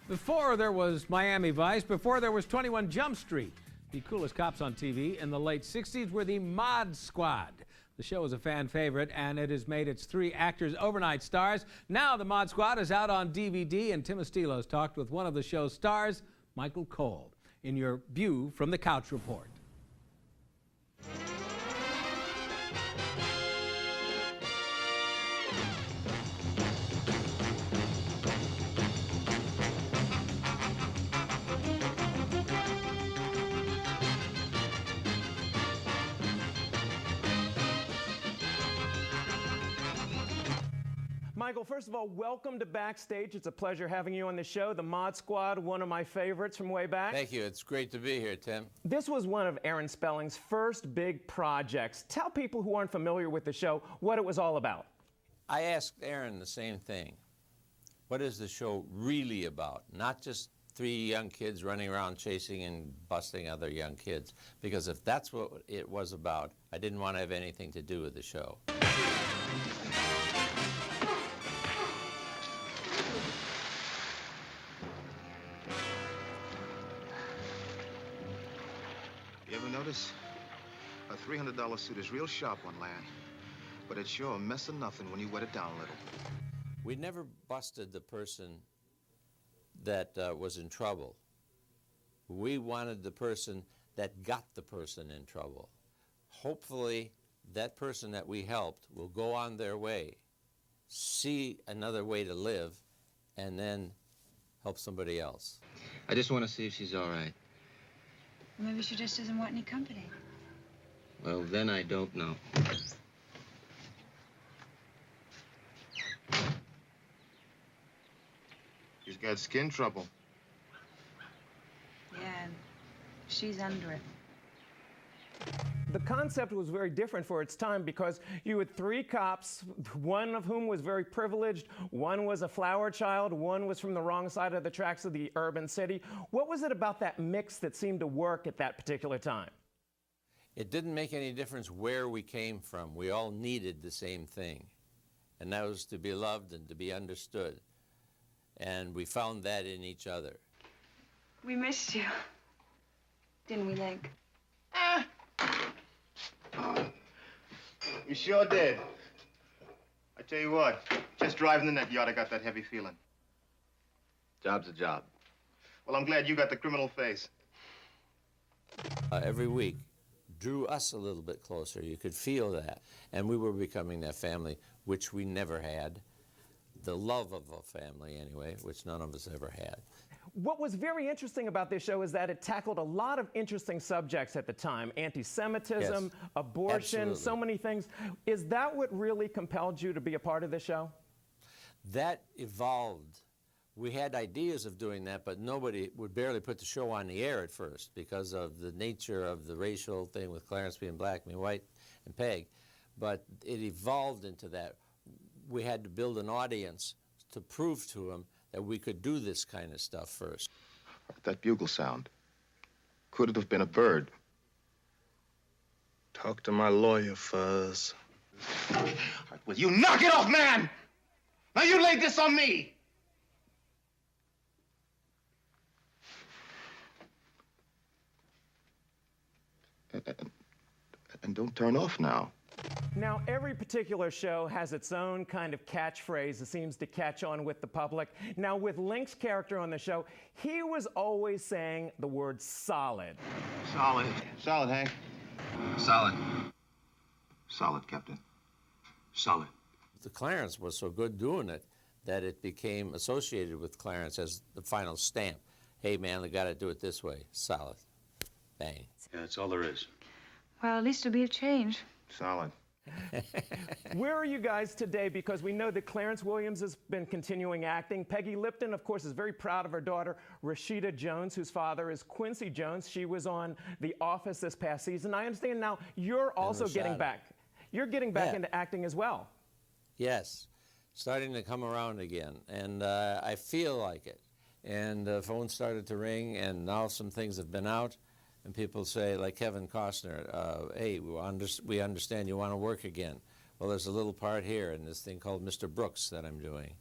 Before there was Miami Vice, before there was 21 Jump Street. The coolest cops on TV in the late 60s were the Mod Squad. The show was a fan favorite, and it has made its 3 actors overnight stars. Now the Mod Squad is out on DVD, and Tim Estiloz talked with one of the show's stars, Michael Cole, in your View from the Couch report. Michael, first of all, welcome to Backstage. It's a pleasure having you on the show. The Mod Squad, one of my favorites from way back. Thank you. It's great to be here, Tim. This was one of Aaron Spelling's first big projects. Tell people who aren't familiar with the show what it was all about. I asked Aaron the same thing. What is the show really about? Not just 3 young kids running around chasing and busting other young kids. Because if that's what it was about, I didn't want to have anything to do with the show. You ever notice? A $300 suit is real sharp on land, but it's sure a mess of nothing when you wet it down a little. We never busted the person that was in trouble. We wanted the person that got the person in trouble. Hopefully, that person that we helped will go on their way, see another way to live, and then help somebody else. I just want to see if she's all right. Maybe she just doesn't want any company. Well, then I don't know. She's got skin trouble. Yeah, and she's under it. The concept was very different for its time because you had 3 cops, one of whom was very privileged, one was a flower child, one was from the wrong side of the tracks of the urban city. What was it about that mix that seemed to work at that particular time? It didn't make any difference where we came from. We all needed the same thing, and that was to be loved and to be understood. And we found that in each other. We missed you. Didn't we, Link? You sure did. I tell you what, just driving in that yard, I got that heavy feeling. Job's a job. Well, I'm glad you got the criminal face. Every week drew us a little bit closer. You could feel that. And we were becoming that family, which we never had. The love of a family, anyway, which none of us ever had. What was very interesting about this show is that it tackled a lot of interesting subjects at the time. Anti-Semitism, Yes, abortion, absolutely. so many things. Is that what really compelled you to be a part of this show? That evolved. We had ideas of doing that, but nobody would barely put the show on the air at first because of the nature of the racial thing with Clarence being black, me white, and Peg. But it evolved into that. We had to build an audience to prove to them that we could do this kind of stuff first. That bugle sound. Could it have been a bird? Talk to my lawyer, Fuzz. Will you knock it off, man? Now you laid this on me! And don't turn off now. Now, every particular show has its own kind of catchphrase that seems to catch on with the public. Now, with Link's character on the show, he was always saying the word solid. Solid. Solid, Hank. Solid. Solid, Captain. Solid. The Clarence was so good doing it that it became associated with Clarence as the final stamp. Hey, man, we got to do it this way. Solid. Bang. Yeah, that's all there is. Well, at least it'll be a change. Solid. Where are you guys today? Because we know that Clarence Williams has been continuing acting. Peggy Lipton, of course, is very proud of her daughter, Rashida Jones, whose father is Quincy Jones. She was on The Office this past season. I understand now you're also getting back. You're getting back into acting as well. Yes, starting to come around again, and I feel like it. And the phone started to ring, and now some things have been out, and people say, like Kevin Costner, hey, we understand you want to work again. Well, there's a little part here in this thing called Mr. Brooks that I'm doing.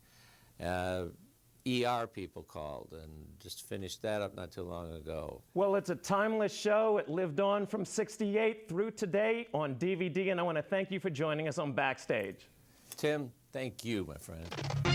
ER people called, and just finished that up not too long ago. Well, it's a timeless show. It lived on from '68 through today on DVD, and I want to thank you for joining us on Backstage. Tim, thank you, my friend.